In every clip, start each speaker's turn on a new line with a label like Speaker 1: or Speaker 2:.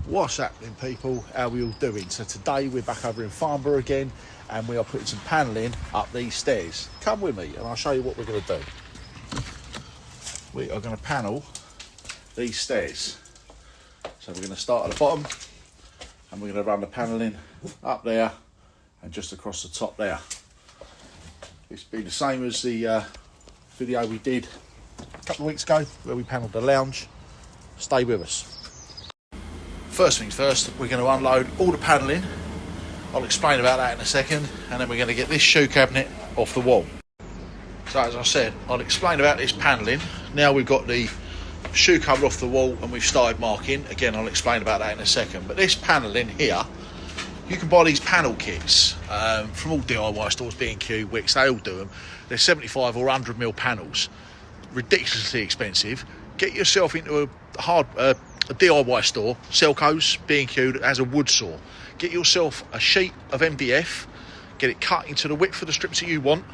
Speaker 1: What's happening, people? How are we all doing? So today we're back over in Farnborough again, and we are putting some panelling up these stairs. Come with me and I'll show you what we're going to do. We are going to panel these stairs. So we're going to start at the bottom and we're going to run the panelling up there and just across the top there. It's been the same as the video we did a couple of weeks ago where we panelled the lounge. Stay with us. First things first, we're going to unload all the panelling. I'll explain about that in a second, and then we're going to get this shoe cabinet off the wall. So as I said, I'll explain about this panelling. Now we've got the shoe cover off the wall and we've started marking. Again, I'll explain about that in a second. But this panelling here, you can buy these panel kits from all DIY stores, B&Q, Wickes, they all do them. They're 75 or 100mm panels, ridiculously expensive. Get yourself into a DIY store, Selco's, B&Q, that has a wood saw. Get yourself a sheet of MDF, get it cut into the width of the strips that you want,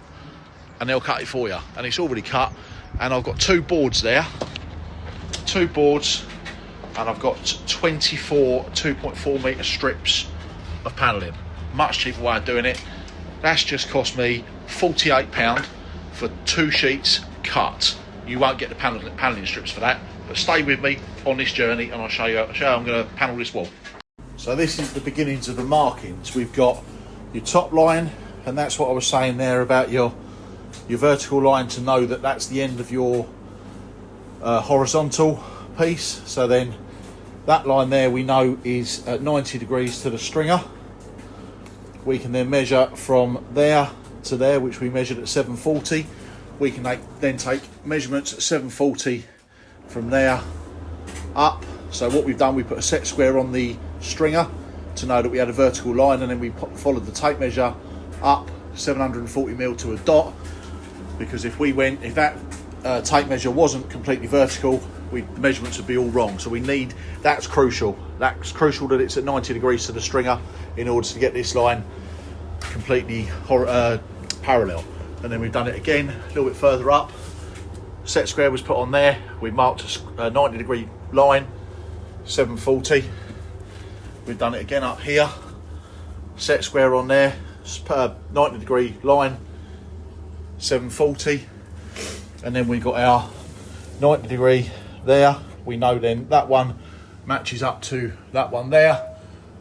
Speaker 1: and they'll cut it for you. And it's already cut. And I've got two boards there, and I've got 24 2.4 metre strips of panelling. Much cheaper way of doing it. That's just cost me £48 for 2 sheets cut. You won't get the panelling strips for that, but stay with me on this journey and I'll show you how I'm going to panel this wall. So this is the beginnings of the markings. We've got your top line, and that's what I was saying there about your vertical line, to know that that's the end of your horizontal piece. So then that line there we know is at 90 degrees to the stringer. We can then measure from there to there, which we measured at 740. We can then take measurements at 740 from there up. So what we've done, we put a set square on the stringer to know that we had a vertical line, and then we followed the tape measure up 740mm to a dot, because if that tape measure wasn't completely vertical, the measurements would be all wrong. So that's crucial that it's at 90 degrees to the stringer in order to get this line completely parallel. And then we've done it again a little bit further up. Set square was put on there. We marked a 90 degree line, 740. We've done it again up here. Set square on there, 90 degree line, 740. And then we've got our 90 degree there. We know then that one matches up to that one there,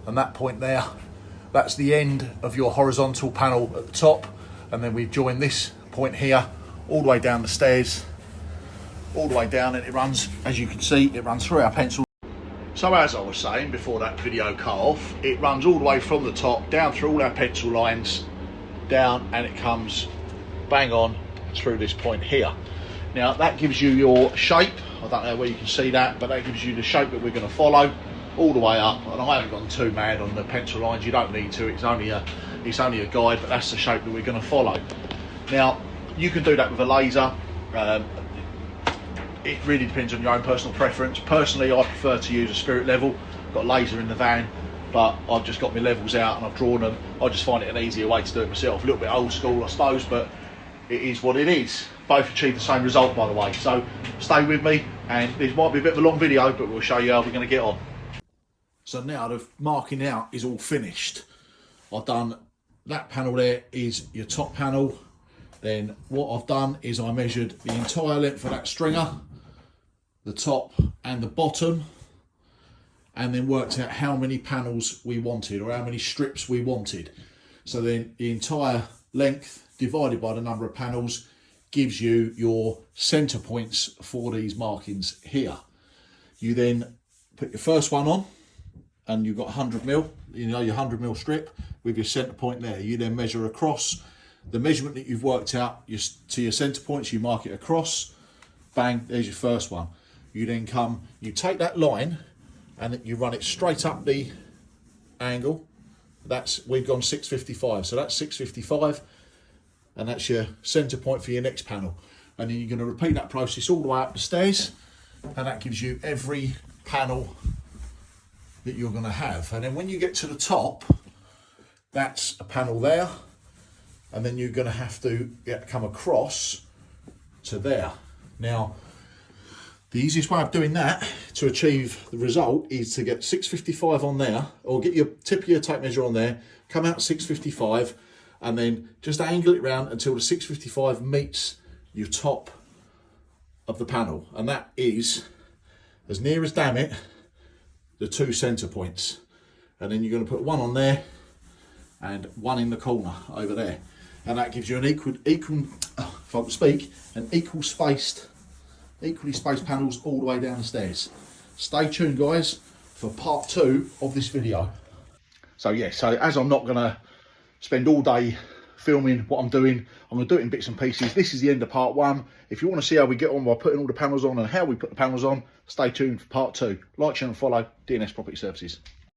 Speaker 1: and that point there. That's the end of your horizontal panel at the top. And then we've joined this point here all the way down the stairs, all the way down, and it runs, as you can see, it runs through our pencil. So as I was saying before that video cut off, it runs all the way from the top down through all our pencil lines down, and it comes bang on through this point here. Now that gives you your shape. I don't know where you can see that, but that gives you the shape that we're going to follow all the way up. And I haven't gone too mad on the pencil lines, you don't need to, it's only a guide, but that's the shape that we're going to follow. Now you can do that with a laser. It really depends on your own personal preference. Personally, I prefer to use a spirit level. I've got a laser in the van, but I've just got my levels out and I've drawn them. I just find it an easier way to do it myself. A little bit old school, I suppose, but it is what it is. Both achieve the same result, by the way. So stay with me, and this might be a bit of a long video, but we'll show you how we're going to get on. So now the marking out is all finished. I've done that panel there is your top panel. Then what I've done is I measured the entire length of that stringer, the top and the bottom, and then worked out how many panels we wanted, or how many strips we wanted. So then the entire length divided by the number of panels gives you your center points for these markings here. You then put your first one on, and you've got 100mm, your 100mm strip with your center point there. You then measure across the measurement that you've worked out to your center points, you mark it across, bang, there's your first one. You then you take that line and you run it straight up the angle. We've gone 655, so that's 655, and that's your center point for your next panel. And then you're going to repeat that process all the way up the stairs, and that gives you every panel that you're going to have. And then when you get to the top, that's a panel there, and then you're going to have to come across to there. Now The easiest way of doing that to achieve the result is to get 655 on there, or get your tip of your tape measure on there, come out 655, and then just angle it round until the 655 meets your top of the panel. And that is, as near as damn it, the 2 centre points. And then you're going to put one on there and one in the corner over there. And that gives you an equally spaced panels all the way down the stairs. Stay tuned, guys, for part 2 of this video. So as I'm not gonna spend all day filming what I'm doing, I'm gonna do it in bits and pieces. This is the end of part 1. If you want to see how we get on by putting all the panels on and how we put the panels on, stay tuned for part 2. Like, share and follow DNS Property Services.